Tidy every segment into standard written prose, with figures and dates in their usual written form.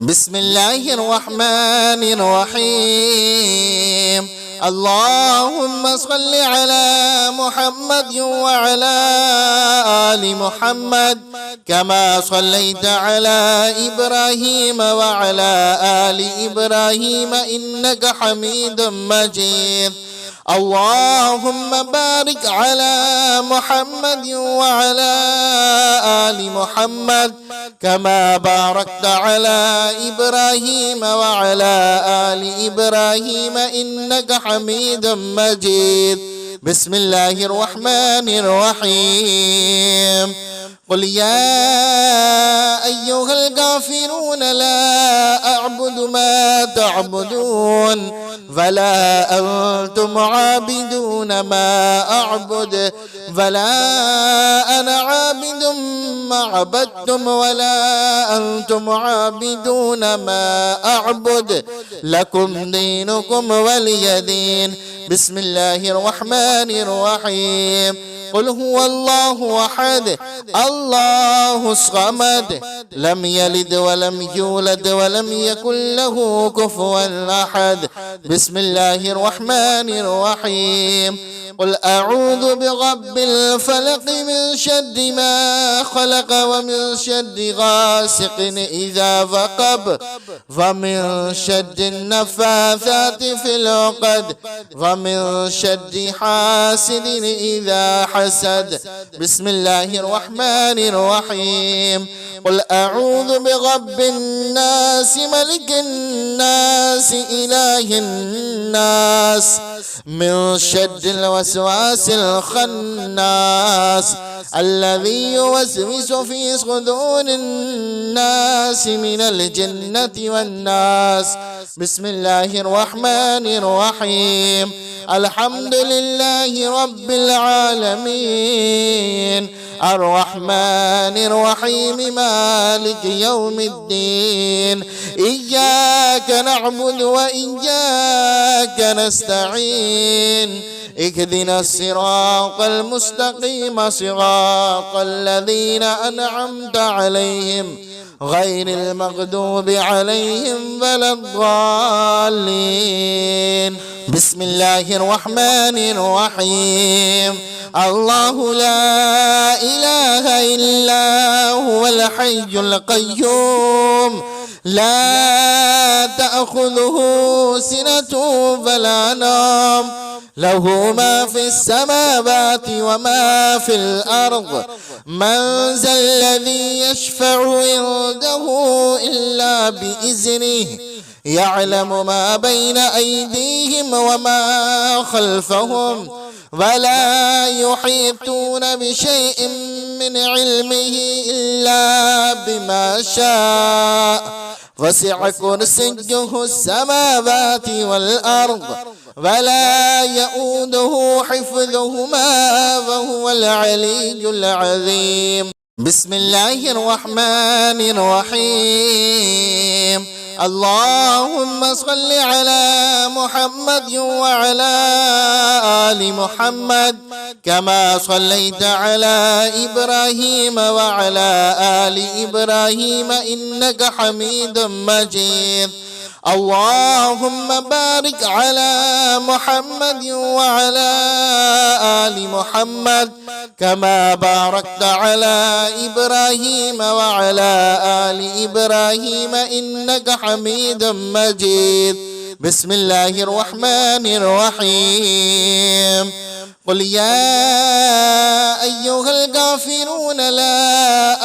بسم الله الرحمن الرحيم. اللهم صل على محمد وعلى آل محمد كما صليت على إبراهيم وعلى آل إبراهيم إنك حميد مجيد. اللهم بارك على محمد وعلى آل محمد كما باركت على إبراهيم وعلى آل إبراهيم إنك حميد مجيد. بسم الله الرحمن الرحيم. قل يا أيها الكافرون لا أعبد ما تعبدون ولا أنتم عابدون ما أعبد ولا أنا عابد ما عبدتم ولا أنتم عابدون ما أعبد لكم دينكم ولي دين. بسم الله الرحمن الرحيم. قل هو الله أحد الله الصمد لم يلد ولم يولد ولم يكن له كفوا أحد. بسم الله الرحمن الرحيم. قل أعوذ برب الفلق من شر ما خلق ومن شر غاسق إذا وقب ومن شر النفاثات في العقد ومن شر حاسد إذا حسد. بسم الله الرحمن الرحيم. قل أعوذ برب الناس ملك الناس إله الناس من شر الوسواس الخناس الذي يوسوس في صدور الناس من الجنة والناس. بسم الله الرحمن الرحيم. الحمد لله رب العالمين الرحمن الرحيم مالك يوم الدين. إياك نعبد وإياك نستعين. اهدنا الصراط المستقيم صراط الذين أنعمت عليهم غير المغضوب عليهم ولا الضالين. بسم الله الرحمن الرحيم. الله لا إله إلا هو الحي القيوم لا تأخذه سنة ولا نوم له ما في السماوات وما في الأرض. من ذا الذي يشفع عنده إلا بإذنه يعلم ما بين أيديهم وما خلفهم ولا يحيطون بشيء من علمه إلا بما شاء. وسع كرسيه السماوات والأرض ولا يؤوده حفظهما وهو العلي العظيم. بسم الله الرحمن الرحيم. اللهم صل على محمد وعلى آل محمد كما صليت على إبراهيم وعلى آل إبراهيم إنك حميد مجيد. اللهم بارك على محمد وعلى آل محمد كما باركت على إبراهيم وعلى آل إبراهيم إنك حميد مجيد. بسم الله الرحمن الرحيم. قل يا أيها الكافرون لا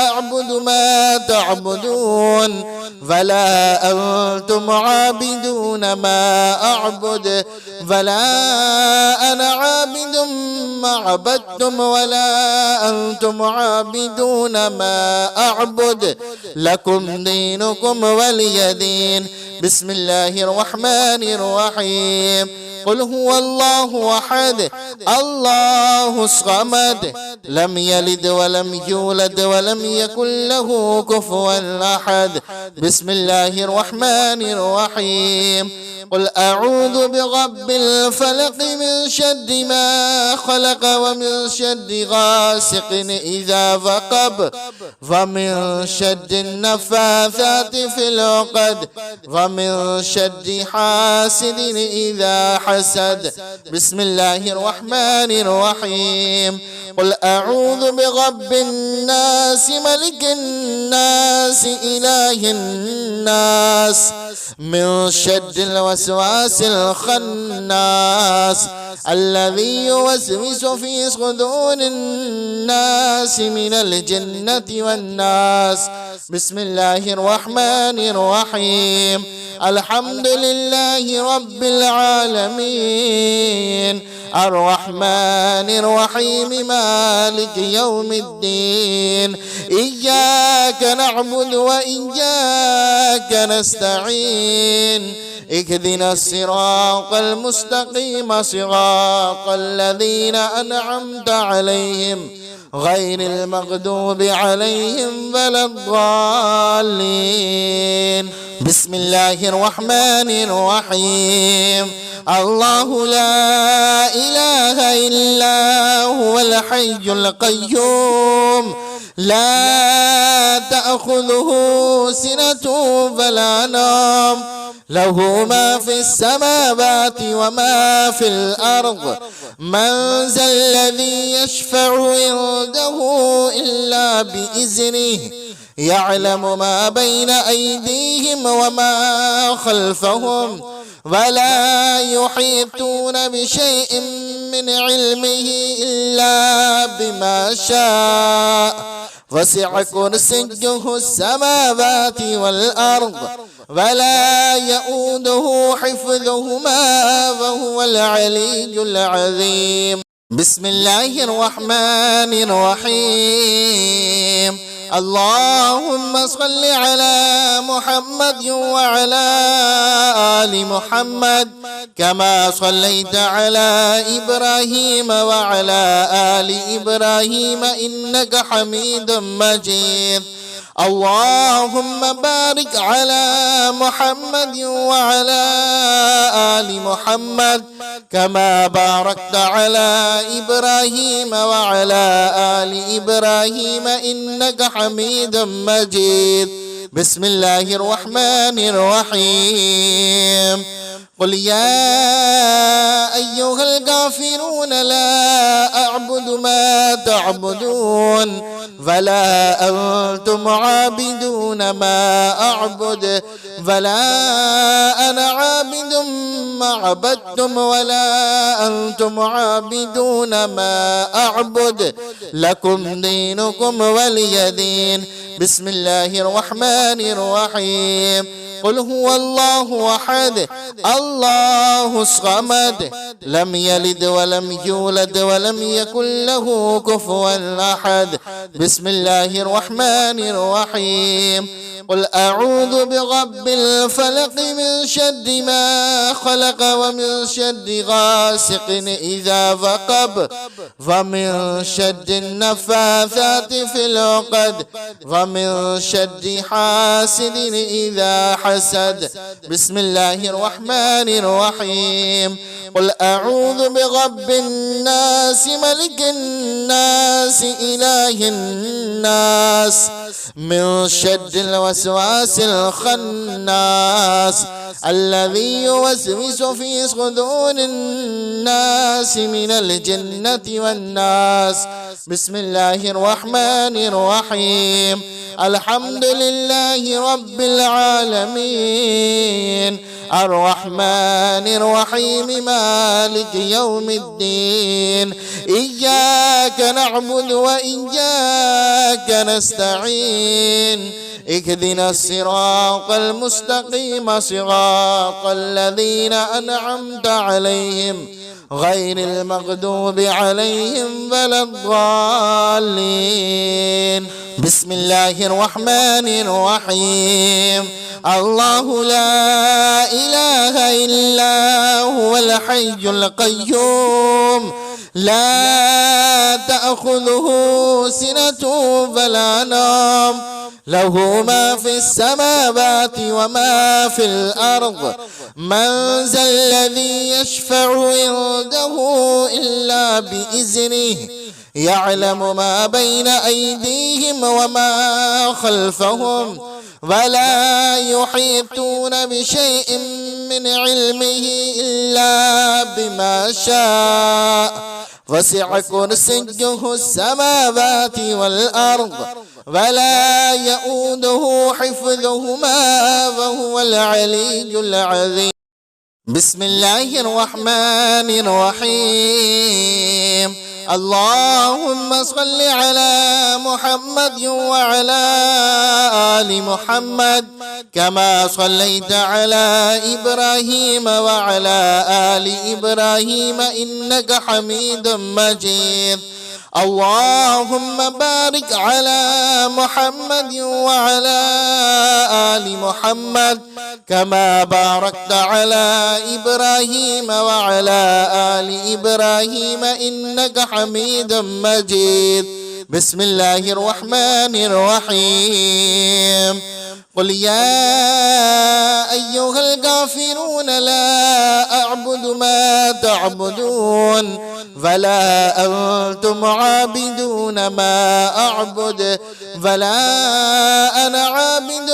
أعبد ما تعبدون ولا أنتم عابدون ما أعبد ولا أنا عابد ما عبدتم ولا أنتم عابدون ما أعبد لكم دينكم ولي دين. بسم الله الرحمن الرحيم. قل هو الله أحد الله الصمد لم يلد ولم يولد ولم يكن له كفوا أحد. بسم الله الرحمن الرحيم. قل أعوذ برب الفلق من شر ما خلق ومن شر غاسق إذا وقب ومن شر النفاثات في العقد ومن شر حاسد إذا حسد. بسم الله الرحمن الرحيم. قل أعوذ برب الناس ملك الناس إله الناس من شر الوسواس الخناس الذي يوسوس في صدور الناس من الجنة والناس. بسم الله الرحمن الرحيم. الحمد لله رب العالمين الرحمن الرحيم مالك يوم الدين إياك نعبد وإياك نستعين اهدنا الصراط المستقيم صراط الذين أنعمت عليهم غير المغضوب عليهم ولا الضالين. بسم الله الرحمن الرحيم. الله لا إله إلا هو الحي القيوم لا تأخذه سنة ولا نوم له ما في السماوات وما في الأرض من ذا الذي يشفع عنده إلا بإذنه يعلم ما بين أيديهم وما خلفهم ولا يحيطون بشيء من علمه إلا بما شاء وسع كرسيه السماوات والأرض ولا يؤوده حفظهما وهو العلي العظيم. بسم الله الرحمن الرحيم. اللهم صل على محمد وعلى آل محمد كما صليت على إبراهيم وعلى آل إبراهيم إنك حميد مجيد. اللهم بارك على محمد وعلى آل محمد كما باركت على إبراهيم وعلى آل إبراهيم إنك حميد مجيد. بسم الله الرحمن الرحيم. قل يا أيها الكافرون لا أعبد ما تعبدون ولا أنتم عابدون ما أعبد ولا أنا عابد ما عبدتم ولا أنتم عابدون ما أعبد لكم دينكم ولي دين. بسم الله الرحمن الرحيم. قل هو الله أحد الله الصمد لم يلد ولم يولد ولم يكن له كفوا أحد. بسم الله الرحمن الرحيم. قل أعوذ برب الفلق من شر ما خلق ومن شر غاسق إذا وقب ومن شر النفاثات في العقد ومن شر حاسد إذا حسد. بسم الله الرحمن الرحيم. قل أعوذ برب الناس ملك الناس إله الناس من شر الوسواس الخناس الذي يوسوس في صدور الناس من الجنة والناس. بسم الله الرحمن الرحيم. الحمد لله رب العالمين الرحمن الرحيم مالك يوم الدين إياك نعبد وإياك نستعين اهدنا الصراط المستقيم صراط الذين أنعمت عليهم غير المغضوب عليهم ولا الضالين. بسم الله الرحمن الرحيم. الله لا إله إلا هو الحي القيوم لا تأخذه سنة ولا نوم له ما في السماوات وما في الأرض من ذا الذي يشفع عنده إلا بإذنه يعلم ما بين أيديهم وما خلفهم ولا يحيطون بشيء من علمه إلا بما شاء وسع كرسيه السماوات والأرض ولا يؤوده حفظهما وهو العلي العظيم. بسم الله الرحمن الرحيم. اللهم صل على محمد وعلى آل محمد كما صليت على إبراهيم وعلى آل إبراهيم إنك حميد مجيد. اللهم بارك على محمد وعلى آل محمد كما باركت على إبراهيم وعلى آل إبراهيم إنك حميد مجيد. بسم الله الرحمن الرحيم. قل يا أيها الكافرون لا أعبد ما تعبدون ولا أنتم عابدون ما أعبد ولا أنا عابد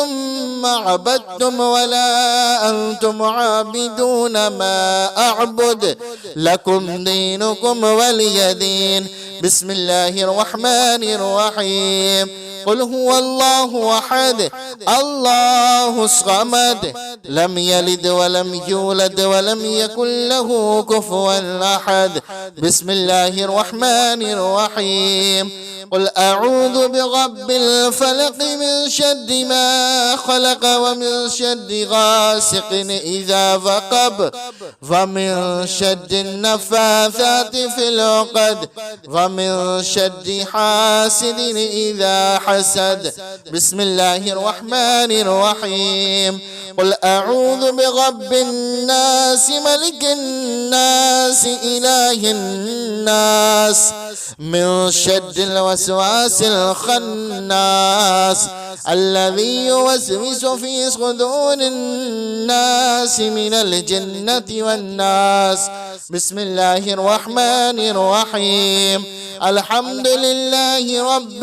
ما عبدتم ولا أنتم عابدون ما أعبد لكم دينكم ولي دين. بسم الله الرحمن الرحيم. قل هو الله أحد الله الصمد لم يلد ولم يولد ولم يكن له كفوا أحد. بسم الله الرحمن الرحيم. قل أعوذ برب الفلق من شر ما خلق ومن شر غاسق إذا وقب ومن شر النفاثات في العقد ومن شر حاسد إذا حسد. بسم الله الرحمن الرحيم. قل أعوذ برب الناس ملك الناس إله الناس من شر الوسواس الخناس الذي يوسوس في صدور الناس من الجنة والناس. بسم الله الرحمن الرحيم. الحمد لله رب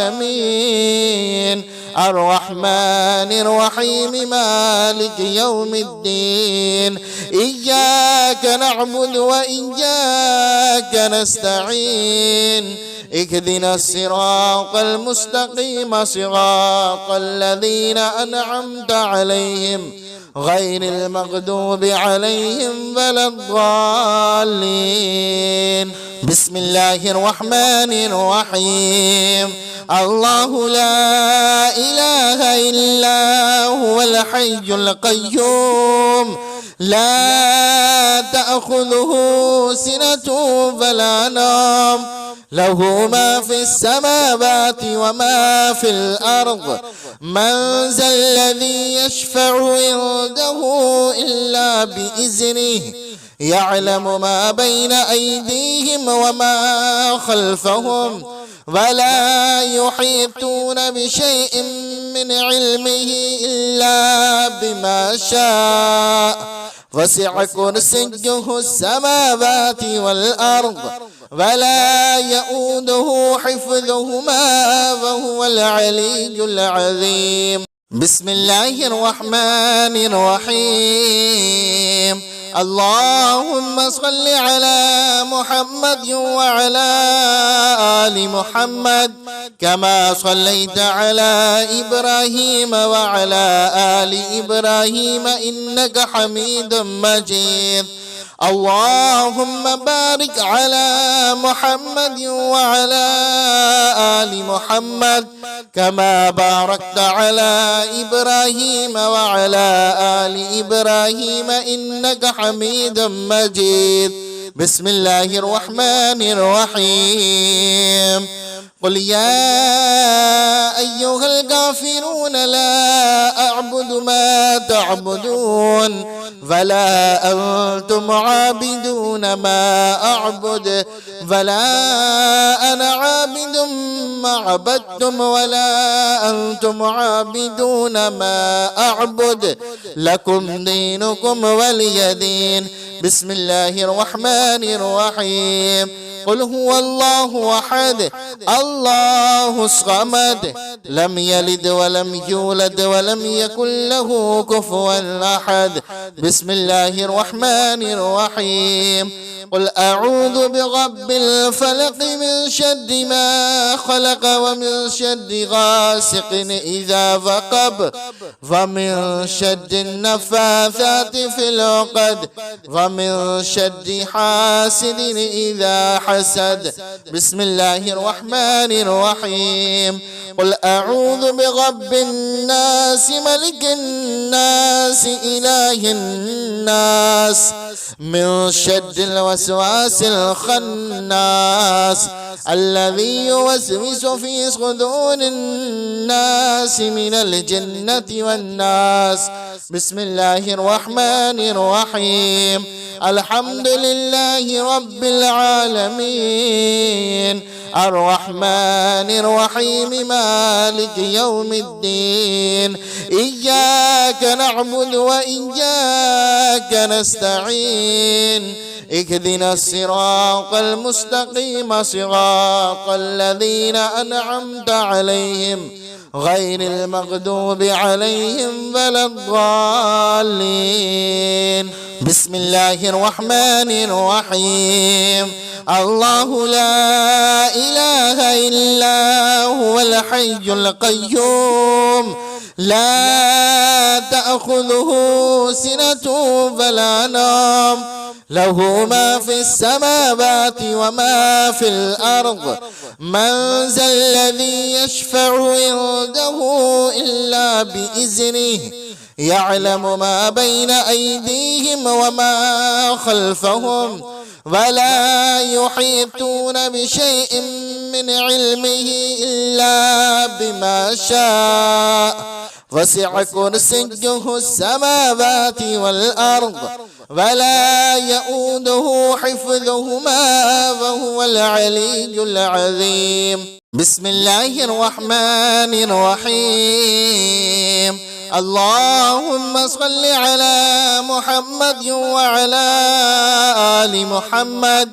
العالمين الرحمن الرحيم مالك يوم الدين إياك نعبد وإياك نستعين اهدنا الصراط المستقيم صراط الذين أنعمت عليهم غير المغضوب عليهم ولا الضالين. بسم الله الرحمن الرحيم. الله لا إله إلا هو الحي القيوم لا تأخذه سنة ولا نوم له ما في السماوات وما في الأرض من ذا الذي يشفع عنده إلا بإذنه يعلم ما بين أيديهم وما خلفهم ولا يحيطون بشيء من علمه إلا بما شاء وسع كرسيه السماوات والأرض ولا يؤوده حفظهما وهو العلي العظيم. بسم الله الرحمن الرحيم. اللهم صل على محمد وعلى آل محمد كما صليت على إبراهيم وعلى آل إبراهيم إنك حميد مجيد. اللهم بارك على محمد وعلى آل محمد كما باركت على إبراهيم وعلى آل إبراهيم إنك حميد مجيد. بسم الله الرحمن الرحيم. قل يا أيها الكافرون لا أعبد ما تعبدون ولا أنتم عابدون ما أعبد ولا أنا عابد ما عبدتم ولا أنتم عابدون ما أعبد لكم دينكم ولي دين. بسم الله الرحمن الرحيم. قل هو الله أحد الله الصمد لم يلد ولم يولد ولم يكن له كفوا أحد. بسم الله الرحمن الرحيم. قل أعوذ برب الفلق من شر ما خلق ومن شر غاسق إذا وقب ومن شر النفاثات في العقد ومن شر حاسد إذا حسد. بسم الله الرحمن الرحيم. قل أعوذ برب الناس ملك الناس إله الناس من شر الوسواس الخناس الذي يوسوس في صدور الناس من الجنة والناس. بسم الله الرحمن الرحيم. الحمد لله رب العالمين الرحمن الرحيم مالك يوم الدين إياك نعبد وإياك نستعين اهدنا الصراط المستقيم صراط الذين أنعمت عليهم غير المغضوب عليهم ولا الضالين. بسم الله الرحمن الرحيم. الله لا إله إلا هو الحي القيوم لا تأخذه سنة ولا نوم له ما في السماوات وما في الأرض من ذا الذي يشفع عنده إلا بإذنه يعلم ما بين أيديهم وما خلفهم ولا يحيطون بشيء من علمه إلا بما شاء وسع كرسيه السماوات والأرض ولا يؤوده حفظهما وهو العلي العظيم. بسم الله الرحمن الرحيم. اللهم صل على محمد وعلى آل محمد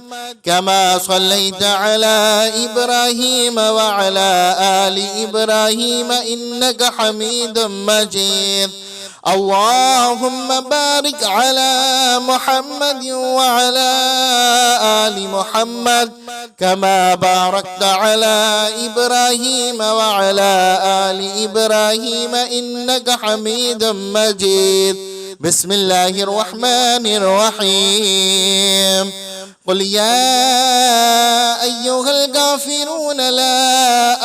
كما صليت على إبراهيم وعلى آل إبراهيم إنك حميد مجيد. اللهم بارك على محمد وعلى آل محمد كما باركت على إبراهيم وعلى آل إبراهيم إنك حميد مجيد. بسم الله الرحمن الرحيم. قل يا أيها الكافرون لا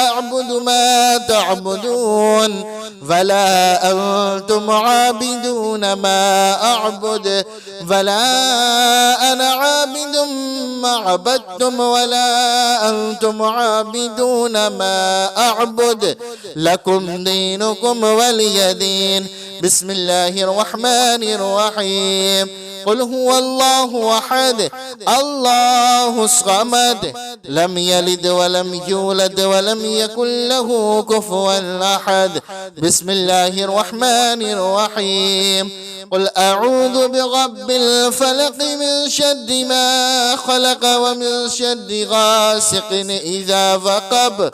أعبد ما تعبدون ولا أنتم عابدون ما أعبد ولا أنا عابد ما عبدتم ولا أنتم عابدون ما أعبد لكم دينكم ولي دين. بسم الله الرحمن الرحيم. قل هو الله أحد الله الصمد لم يلد ولم يولد ولم يكن له كفوا أحد. بسم الله الرحمن الرحيم. قل أعوذ برب الفلق من شر ما خلق ومن شر غاسق إذا وقب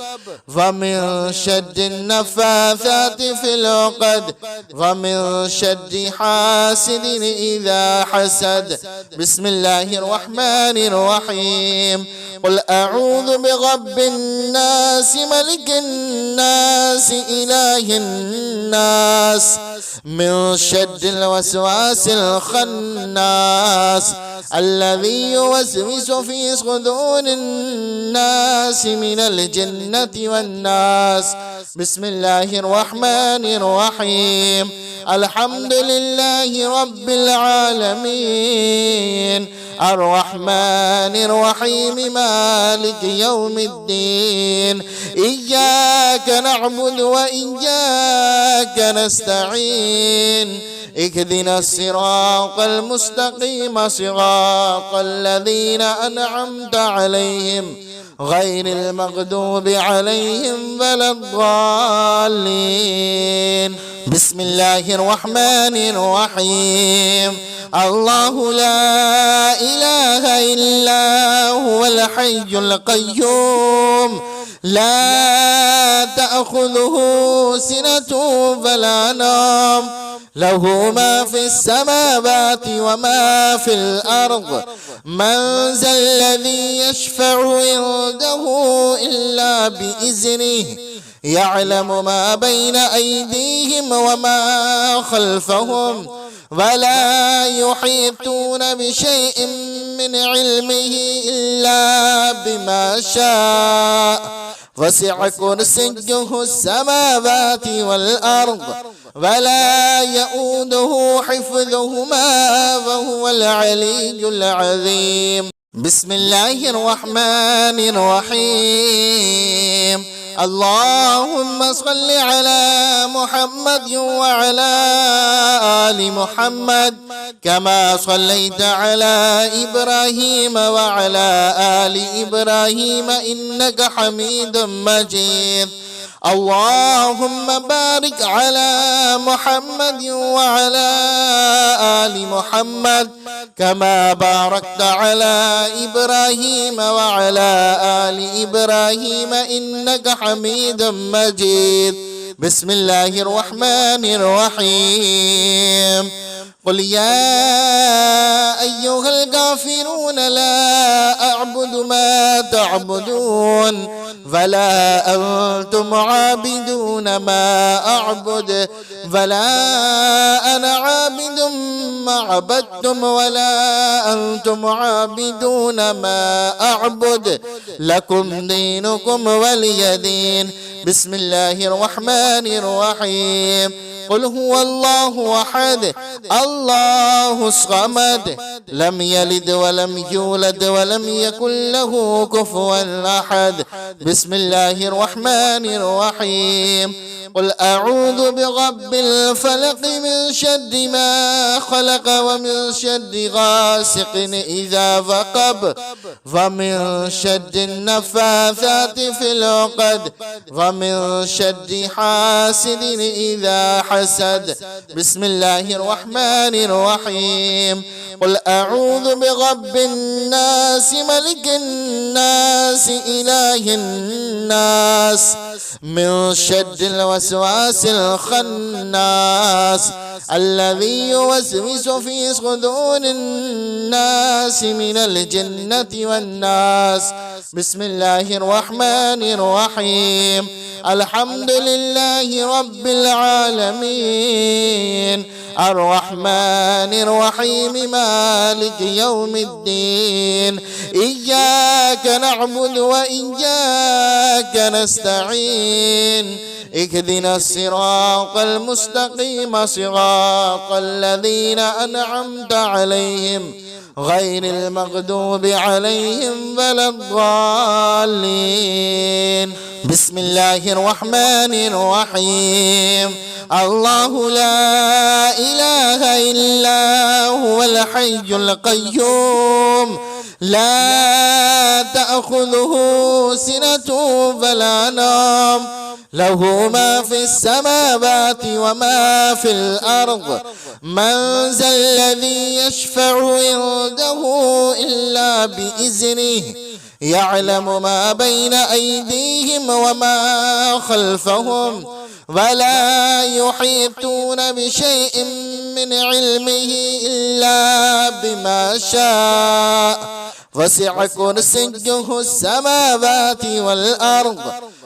ومن شر النفاثات في العقد ومن شر حاسد إذا حسد. بسم الله الرحمن الرحيم. قل أعوذ برب الناس ملك الناس إله الناس من شر الوسواس الخناس الذي يوسوس في صدور الناس من الجنة والناس. بسم الله الرحمن الرحيم. الحمد لله رب العالمين الرحمن الرحيم مالك يوم الدين إياك نعبد وإياك نستعين اهدنا الصراط المستقيم صراط الذين أنعمت عليهم غير المغضوب عليهم ولا الضالين. بسم الله الرحمن الرحيم. الله لا إله إلا هو الحي القيوم لا تأخذه سنة ولا نوم له ما في السماوات وما في الأرض من ذا الذي يشفع عنده إلا بإذنه يعلم ما بين أيديهم وما خلفهم ولا يحيطون بشيء من علمه إلا بما شاء وسع كرسيه السماوات والأرض ولا يؤوده حفظهما وهو العلي العظيم. بسم الله الرحمن الرحيم. اللهم صل على محمد وعلى آل محمد كما صليت على إبراهيم وعلى آل إبراهيم إنك حميد مجيد. اللهم بارك على محمد وعلى آل محمد كما باركت على إبراهيم وعلى آل إبراهيم إنك حميد مجيد. بسم الله الرحمن الرحيم. قل يا أيها الكافرون لا أعبد ما تعبدون ولا أنتم عابدون ما أعبد ولا أنا عابد ما عبدتم ولا أنتم عابدون ما أعبد لكم دينكم ولي دين. بسم الله الرحمن الرحيم. قل هو الله أحد الله الصمد لم يلد ولم يولد ولم يكن له كفوا أحد. بسم الله الرحمن الرحيم. قل أعوذ برب الفلق من شر ما خلق ومن شر غاسق إذا وقب ومن شر النفاثات في العقد ومن شر حاسد إذا حسد. بسم الله الرحمن الرحيم. قل أعوذ برب الناس ملك الناس إله الناس من شر الوسواس الخناس الذي يوسوس في صدور الناس من الجنة والناس. بسم الله الرحمن الرحيم. الحمد لله رب العالمين الرحمن الرحيم مالك يوم الدين إياك نعبد وإياك نستعين اهدنا الصراط المستقيم صراط الذين أنعمت عليهم غير المغضوب عليهم ولا الضالين. بسم الله الرحمن الرحيم. الله لا إله إلا هو الحي القيوم لا تأخذه سنة ولا نوم له ما في السماوات وما في الأرض من ذا الذي يشفع عنده إلا بإذنه يعلم ما بين أيديهم وما خلفهم ولا يحيطون بشيء من علمه إلا بما شاء وسع كرسيه السماوات والأرض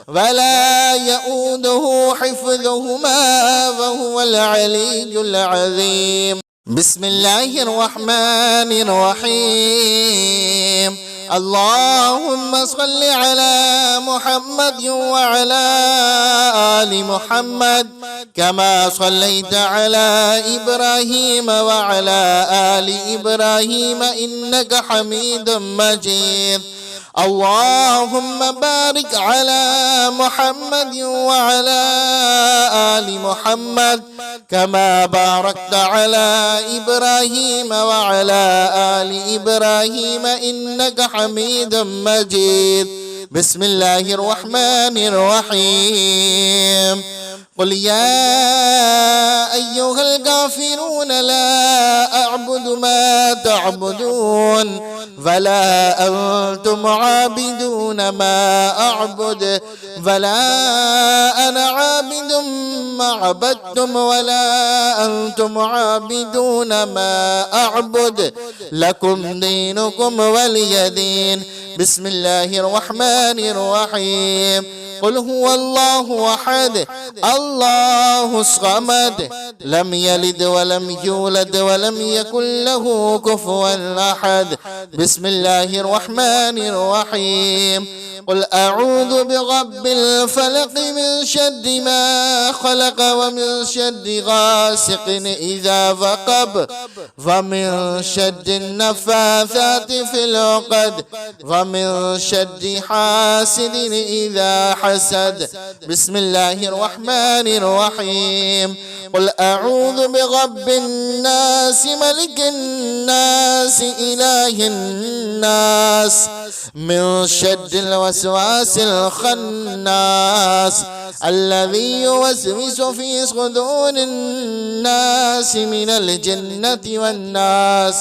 ولا يؤوده حفظهما وهو العلي العظيم. بسم الله الرحمن الرحيم. اللهم صل على محمد وعلى آل محمد كما صليت على إبراهيم وعلى آل إبراهيم إنك حميد مجيد. اللهم بارك على محمد وعلى آل محمد كما باركت على إبراهيم وعلى آل إبراهيم إنك حميد مجيد. بسم الله الرحمن الرحيم. قل يا أيها الكافرون لا أعبد ما تعبدون ولا أنتم عابدون ما أعبد ولا أنا عابد ما عبدتم ولا أنتم عابدون ما أعبد لكم دينكم ولي دين. بسم الله الرحمن الرحيم. قل هو الله أحد الله الصمد لم يلد ولم يولد ولم يكن له كفوا أحد. بسم الله الرحمن الرحيم. قل أعوذ برب الفلق من شر ما خلق ومن شر غاسق إذا وقب ومن شر النفاثات في العقد ومن شر حاسد إذا حسد. بسم الله الرحمن الرحيم. قل أعوذ برب الناس ملك الناس إله الناس من شر الوسواس الخناس الذي يوسوس في صدور الناس من الجنة والناس.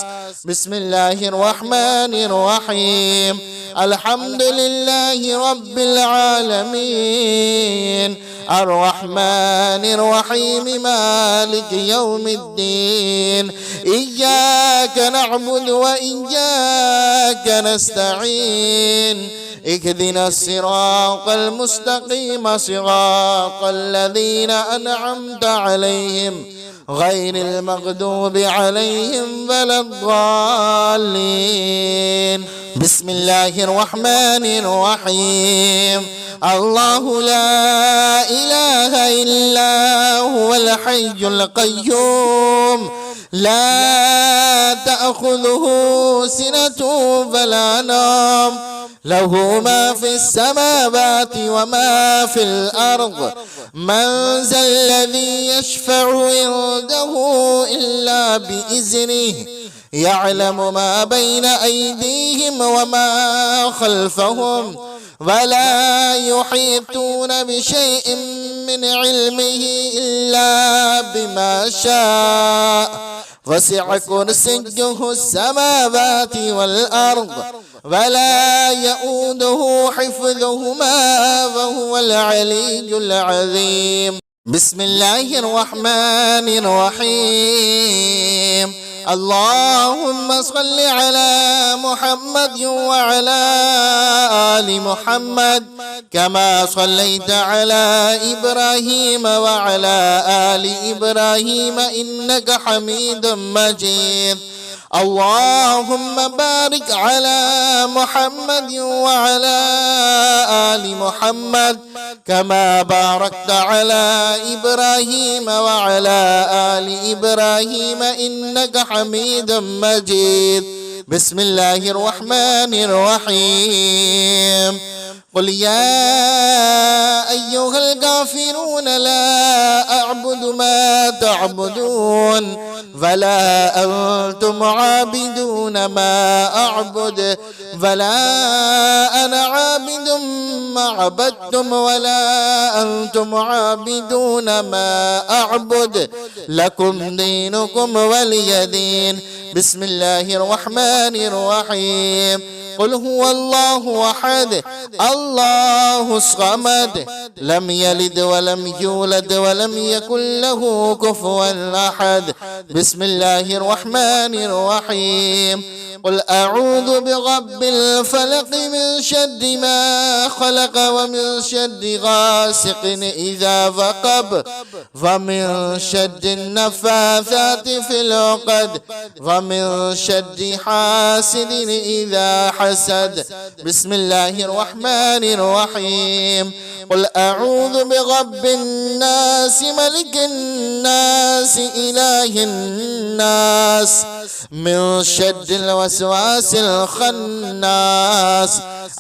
بسم الله الرحمن الرحيم. الحمد لله رب العالمين الرحمن الرحيم مالك يوم الدين إياك نعبد وإياك نستعين اهدنا الصراط المستقيم صراط الذين أنعمت عليهم غير المغضوب عليهم ولا الضالين. بسم الله الرحمن الرحيم. الله لا إله إلا هو الحي القيوم لا تأخذه سنة ولا نوم له ما في السماوات وما في الأرض من ذا الذي يشفع عنده إلا بإذنه يعلم ما بين أيديهم وما خلفهم ولا يحيطون بشيء من علمه إلا بما شاء وسع كرسيه السماوات والأرض ولا يؤوده حفظهما وهو العلي العظيم. بسم الله الرحمن الرحيم. اللهم صل على محمد وعلى آل محمد كما صليت على إبراهيم وعلى آل إبراهيم إنك حميد مجيد. اللهم بارك على محمد وعلى آل محمد كما باركت على إبراهيم وعلى آل إبراهيم إنك حميد مجيد. بسم الله الرحمن الرحيم. قل يا أيها الكافرون لا أعبد ما تعبدون ولا أنتم عابدون ما أعبد ولا أنا عابد ما عبدتم ولا أنتم عابدون ما أعبد لكم دينكم ولي دين. بسم الله الرحمن الرحيم. قل هو الله أحد الله الصمد لم يلد ولم يولد ولم يكن له كفوا أحد. بسم الله الرحمن الرحيم. قل أعوذ برب الفلق من شر ما خلق ومن شر غاسق إذا وقب ومن شر النفاثات في العقد ومن شر حاسد إذا حسد. بسم الله الرحمن الرحيم. قل أعوذ برب الناس ملك الناس إله الناس من شر الوسواس الخناس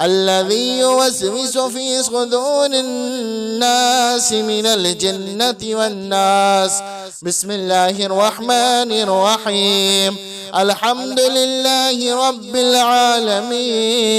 الذي يوسوس في صدور الناس من الجنة والناس. بسم الله الرحمن الرحيم. الحمد لله رب العالمين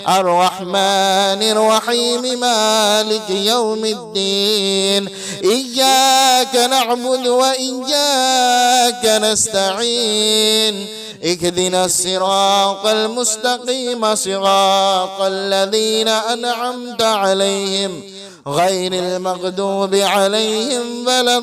الرحمن الرحيم مالك يوم الدين إياك نعبد وإياك نستعين اهدنا الصراط المستقيم صراط الذين أنعمت عليهم غير المغضوب عليهم ولا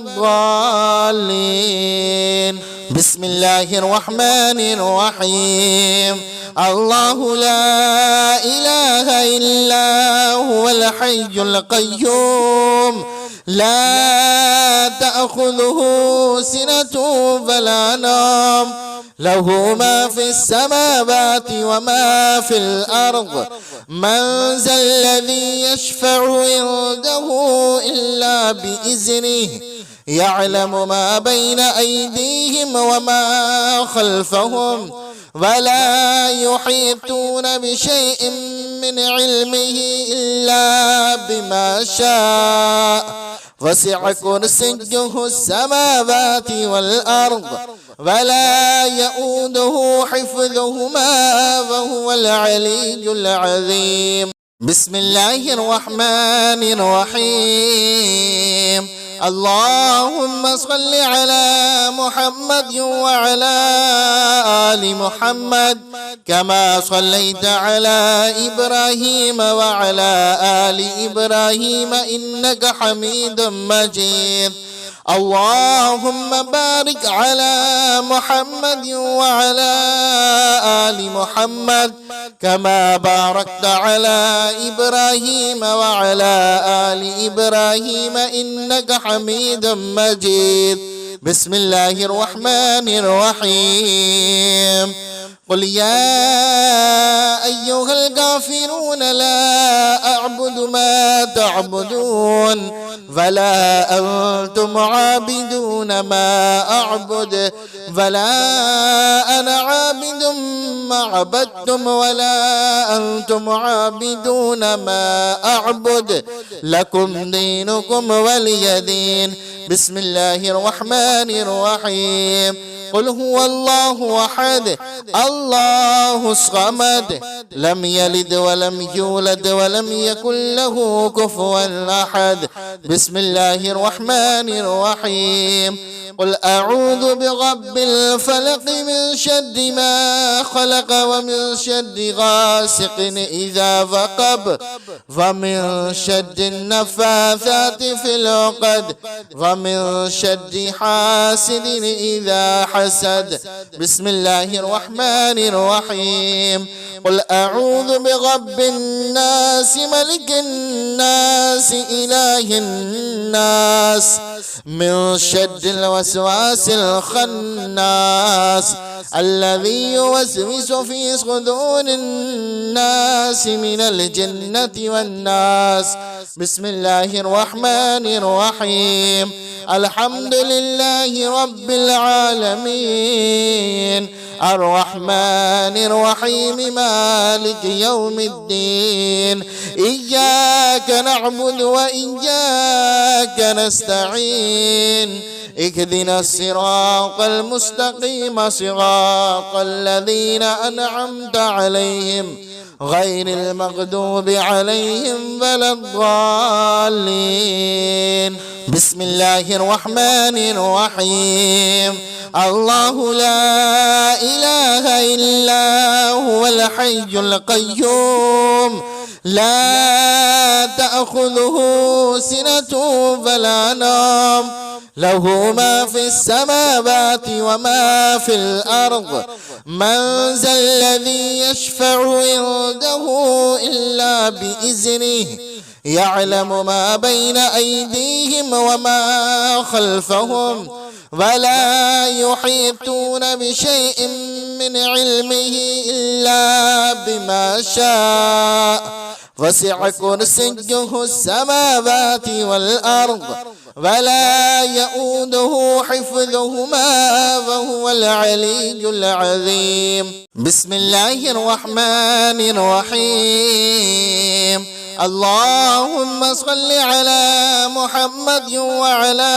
الضالين. بسم الله الرحمن الرحيم. الله لا إله إلا هو الحي القيوم لا تأخذه سنة ولا نوم له ما في السماوات وما في الأرض من ذا الذي يشفع عنده إلا بإذنه يعلم ما بين أيديهم وما خلفهم ولا يحيطون بشيء من علمه إلا بما شاء وسع كرسيه السماوات والأرض ولا يؤوده حفظهما وهو العلي العظيم. بسم الله الرحمن الرحيم. اللهم صل على محمد وعلى آل محمد كما صليت على إبراهيم وعلى آل إبراهيم إنك حميد مجيد. اللهم بارك على محمد وعلى آل محمد كما باركت على إبراهيم وعلى آل إبراهيم إنك حميد مجيد. بسم الله الرحمن الرحيم. قل يا أيها الكافرون لا أعبد ما تعبدون ولا أنتم عابدون ما أعبد ولا أنا عابد ما عبدتم ولا أنتم عابدون ما أعبد لكم دينكم ولي دين. بسم الله الرحمن الرحيم. قل هو الله أحد الله الصمد لم يلد ولم يولد ولم يكن له كفوا أحد. بسم الله الرحمن الرحيم. قل أعوذ برب الفلق من شر ما خلق ومن شر غاسق إذا وقب ومن شر النفاثات في العقد ومن شر حاسد إذا حسد. بسم الله الرحمن الرحيم. قل أعوذ برب الناس ملك الناس إله الناس من شر الوسواس الخناس الذي يوسوس في صدور الناس من الجنة والناس. بسم الله الرحمن الرحيم. الحمد لله رب العالمين الرحمن الرحيم مالك يوم الدين إياك نعبد وإياك نستعين اهدنا الصراط المستقيم صراط الذين أنعمت عليهم غير المغضوب عليهم ولا الضالين. بسم الله الرحمن الرحيم. الله لا إله إلا هو الحي القيوم لا تأخذه سنة ولا نوم له ما في السماوات وما في الأرض من ذا الذي يشفع عنده إلا بإذنه يعلم ما بين أيديهم وما خلفهم ولا يحيطون بشيء من علمه إلا بما شاء وسع كرسيه السماوات والأرض ولا يؤوده حفظهما وهو العلي العظيم. بسم الله الرحمن الرحيم. اللهم صل على محمد وعلى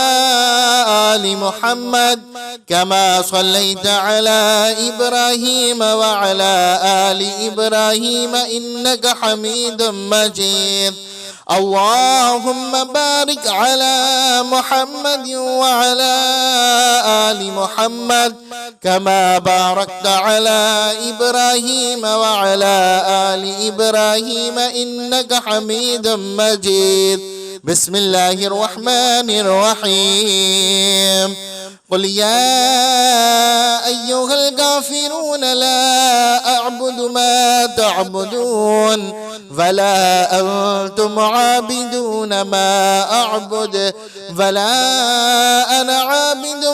آل محمد كما صليت على إبراهيم وعلى آل إبراهيم إنك حميد مجيد. اللهم بارك على محمد وعلى آل محمد كما باركت على إبراهيم وعلى آل إبراهيم إنك حميد مجيد. بسم الله الرحمن الرحيم. قل يا أيها الكافرون لا أعبد ما تعبدون ولا أنتم عابدون ما أعبد ولا أنا عابد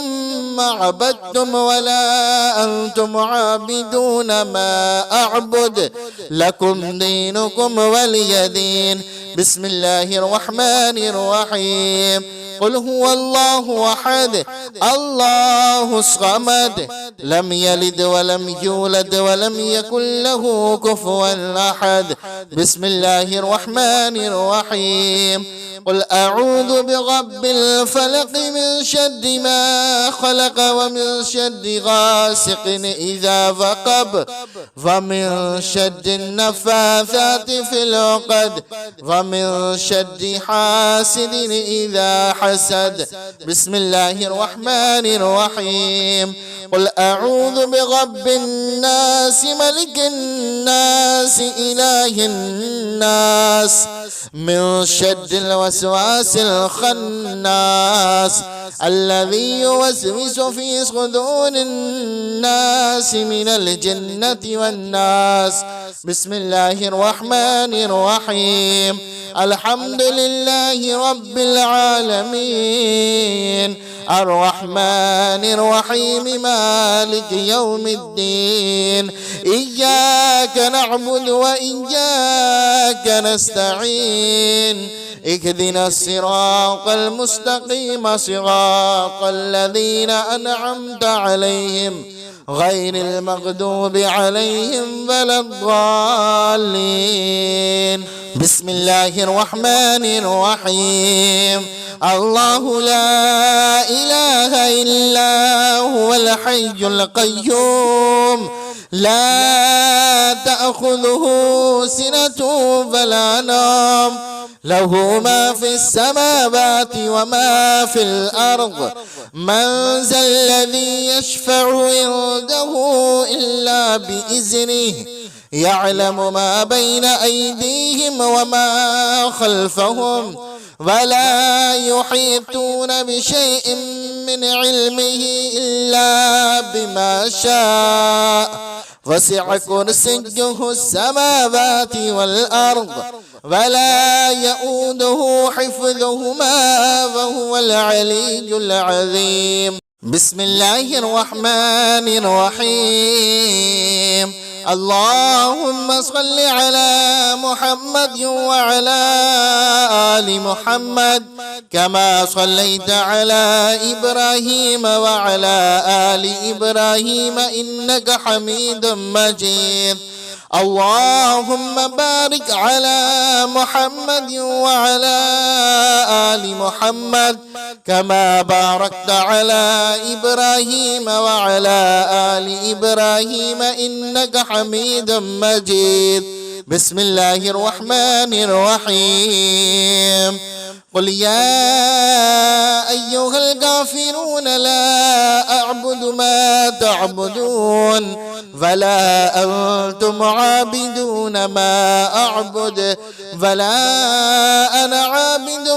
ما عبدتم ولا أنتم عابدون ما أعبد لكم دينكم ولي دين. بسم الله الرحمن الرحيم. قل هو الله أحد الله الصمد لم يلد ولم يولد ولم يكن له كفوا أحد. بسم الله الرحمن الرحيم. قل أعوذ برب الفلق من شر ما خلق ومن شر غاسق إذا وقب ومن شر النفاثات في العقد ومن شر حاسد إذا حسد. بسم الله الرحمن الرحيم. قل أعوذ برب الناس ملك الناس إله الناس من شر الوسواس الخناس الذي يوسوس في صدور الناس من الجنة والناس. بسم الله الرحمن الرحيم. الحمد لله رب العالمين الرحمن الرحيم مالك يوم الدين إياك نعبد وإياك نستعين اهدنا الصراط المستقيم صراط الذين أنعمت عليهم غير المغضوب عليهم ولا الضالين. بسم الله الرحمن الرحيم. الله لا إله إلا هو الحي القيوم لا تأخذه سنة ولا نوم له ما في السماوات وما في الأرض من ذا الذي يشفع عنده إلا بإذنه يعلم ما بين أيديهم وما خلفهم ولا يحيطون بشيء من علمه إلا بما شاء وسع كرسيه السماوات والأرض ولا يؤوده حفظهما وهو العلي العظيم. بسم الله الرحمن الرحيم. اللهم صل على محمد وعلى آل محمد كما صليت على إبراهيم وعلى آل إبراهيم إنك حميد مجيد. اللهم بارك على محمد وعلى آل محمد كما باركت على إبراهيم وعلى آل إبراهيم إنك حميد مجيد. بسم الله الرحمن الرحيم. قل يا أيها الكافرون لا أعبد ما تعبدون ولا أنتم عابدون ما أعبد ولا أنا عابد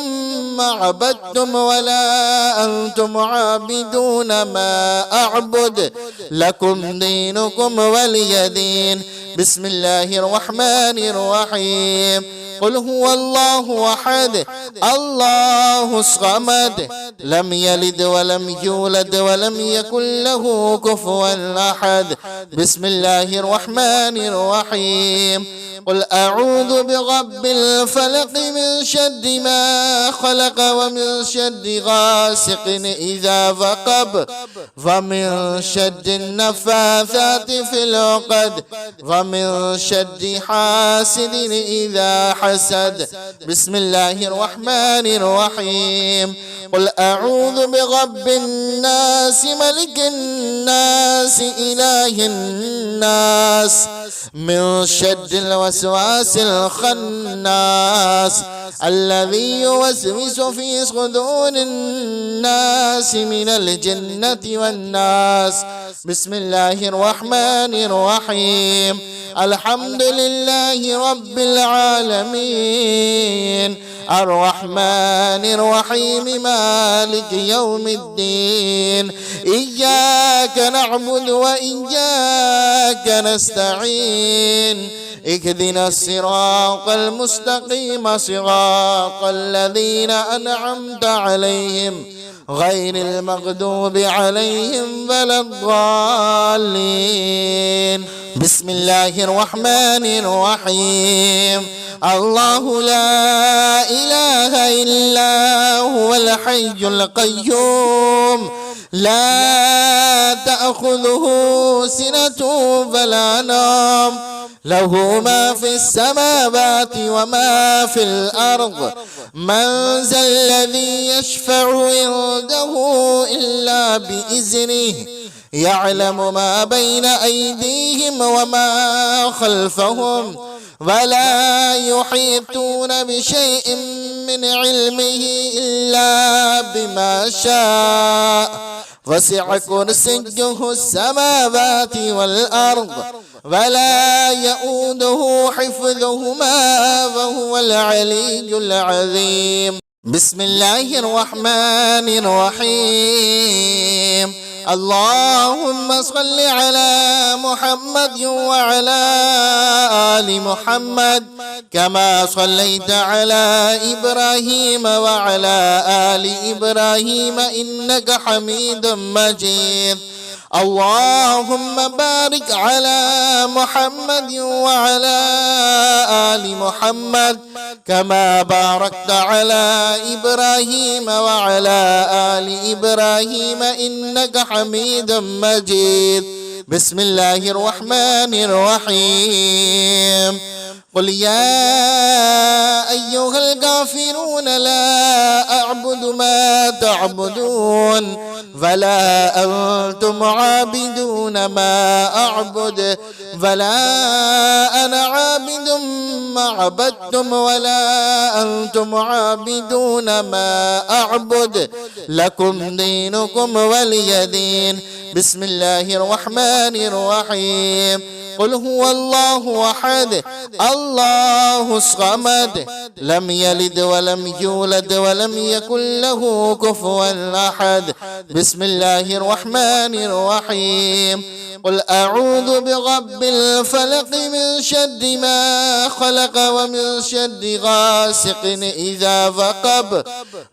ما عبدتم ولا أنتم عابدون ما أعبد لكم دينكم ولي دين. بسم الله الرحمن الرحيم. قل هو الله أحد الله الصمد لم يلد ولم يولد ولم يكن له كفوا أحد. بسم الله الرحمن الرحيم. قل أعوذ برب الفلق من شر ما خلق ومن شر غاسق إذا وقب ومن شر النفاثات في العقد ومن شر حاسد إذا حسد. بسم الله الرحمن الرحيم. قل أعوذ برب الناس ملك الناس إله الناس من شر الوسواس الخناس الذي يوسوس في صدور الناس من الجنة والناس. بسم الله الرحمن الرحيم. الحمد لله رب العالمين الرحمن الرحيم مالك يوم الدين إياك نعبد وإياك نستعين اهدنا الصراط المستقيم صراط الذين أنعمت عليهم غير المغضوب عليهم ولا الضالين. بسم الله الرحمن الرحيم. الله لا إله إلا هو الحي القيوم لا تأخذه سنة ولا نوم له ما في السماوات وما في الأرض من ذا الذي يشفع عنده إلا بإذنه يعلم ما بين أيديهم وما خلفهم ولا يحيطون بشيء من علمه إلا بما شاء وسع كرسيه السماوات والأرض ولا يؤوده حفظهما وهو العلي العظيم. بسم الله الرحمن الرحيم. اللهم صل على محمد وعلى آل محمد كما صليت على إبراهيم وعلى آل إبراهيم إنك حميد مجيد. اللهم بارك على محمد وعلى آل محمد كما باركت على إبراهيم وعلى آل إبراهيم إنك حميد مجيد. بسم الله الرحمن الرحيم. قل يا أيها الكافرون لا أعبد ما تعبدون ولا أنتم عابدون ما أعبد ولا أنا عابد ما عبدتم ولا أنتم عابدون ما أعبد لكم دينكم ولي دين. بسم الله الرحمن الرحيم. قل هو الله أحد الله الصمد لم يلد ولم يولد ولم يكن له كفوا أحد. بسم الله الرحمن الرحيم. قل أعوذ برب الفلق من شر ما خلق ومن شر غاسق إذا وقب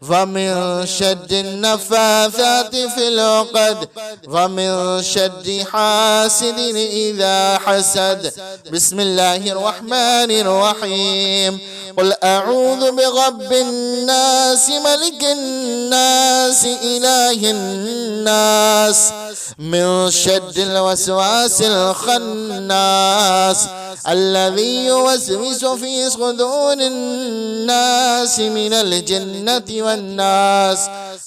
ومن شر النفاثات في العقد ومن شر حاسد إذا حسد. بسم الله الرحمن الرحيم. قل أعوذ برب الناس ملك الناس إله الناس من شر الوسواس الخناس الذي يوسوس في صدور الناس من الجنة والناس.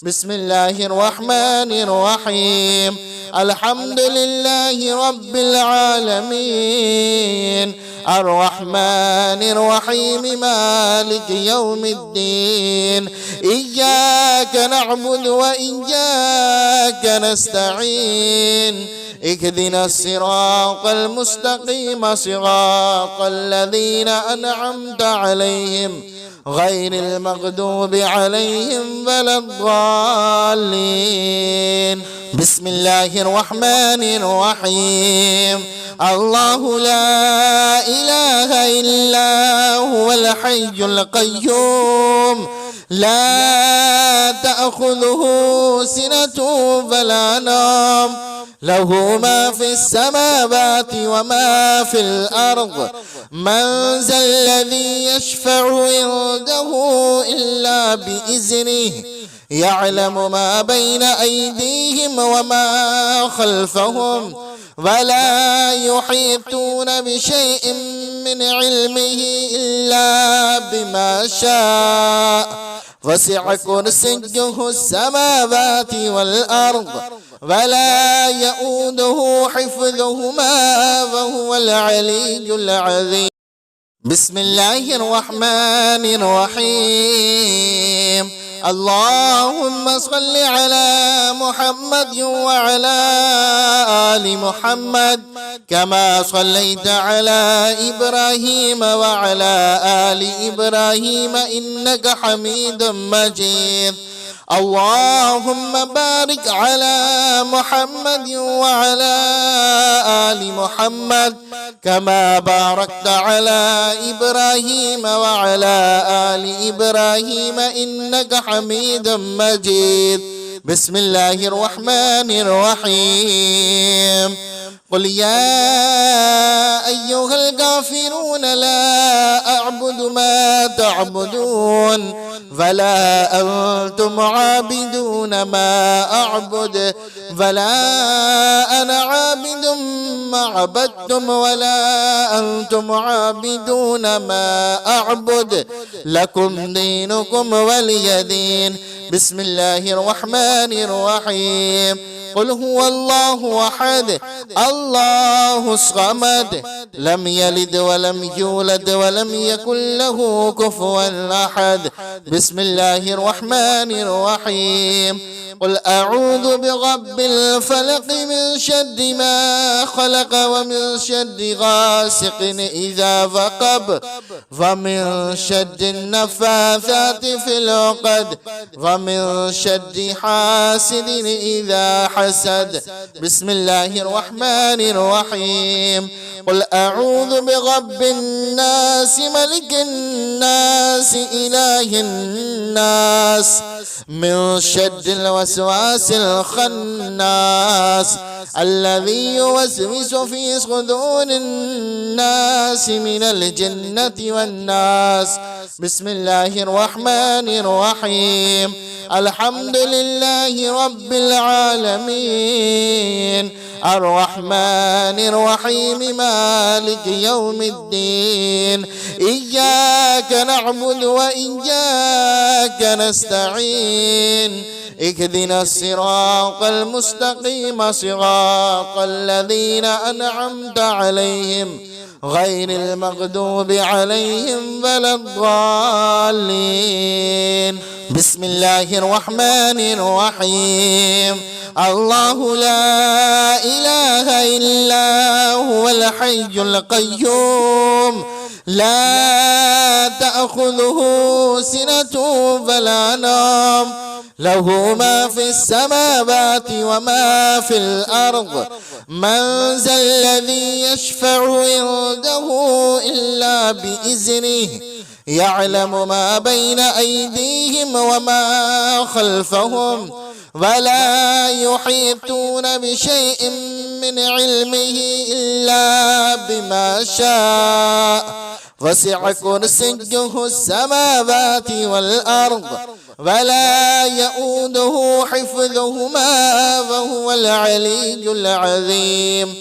بسم الله الرحمن الرحيم. الحمد لله رب العالمين الرحمن الرحيم مالك يوم الدين إياك نعبد وإياك نستعين اهدنا الصراط المستقيم صراط الذين أنعمت عليهم غير المغضوب عليهم ولا الضالين. بسم الله الرحمن الرحيم. الله لا إله إلا هو الحي القيوم لا تأخذه سنة ولا نوم له ما في السماوات وما في الأرض من ذا الذي يشفع عنده إلا بإذنه يعلم ما بين أيديهم وما خلفهم ولا يحيطون بشيء من علمه إلا بما شاء وسع كرسيه السماوات والأرض ولا يؤوده حفظهما وهو العلي العظيم. بسم الله الرحمن الرحيم. اللهم صل على محمد وعلى آل محمد كما صليت على إبراهيم وعلى آل إبراهيم إنك حميد مجيد. اللهم بارك على محمد وعلى آل محمد كما باركت على إبراهيم وعلى آل إبراهيم إنك حميد مجيد. بسم الله الرحمن الرحيم. قل يا أيها الكافرون لا أعبد ما تعبدون ولا أنتم عابدون ما أعبد ولا أنا عابد ما عبدتم ولا أنتم عابدون ما أعبد لكم دينكم ولي دين. بسم الله الرحمن الرحيم. قل هو الله أحد الله الصمد لم يلد ولم يولد ولم يكن له كفوا أحد. بسم الله الرحمن الرحيم. قل أعوذ برب الفلق من شر ما خلق ومن شر غاسق إذا وقب ومن شر النفاثات في العقد ومن شر حاسد إذا حسد. بسم الله الرحمن الرحيم. قل أعوذ برب الناس ملك الناس إله الناس من شر الوسواس الخناس الذي يوسوس في صدور الناس من الجنة والناس. بسم الله الرحمن الرحيم. الحمد لله رب العالمين الرحمن الرحيم مالك يوم الدين إياك نعبد وإياك نستعين اهدنا الصراط المستقيم صراط الذين أنعمت عليهم غير المغضوب عليهم ولا الضالين. بسم الله الرحمن الرحيم. الله لا إله إلا هو الحي القيوم لا تأخذه سنة ولا نوم له ما في السماوات وما في الأرض من ذا الذي يشفع عنده إلا بإذنه يعلم ما بين أيديهم وما خلفهم ولا يحيطون بشيء من علمه إلا بما شاء وسع كرسيه السماوات والأرض ولا يؤوده حفظهما وهو العلي العظيم.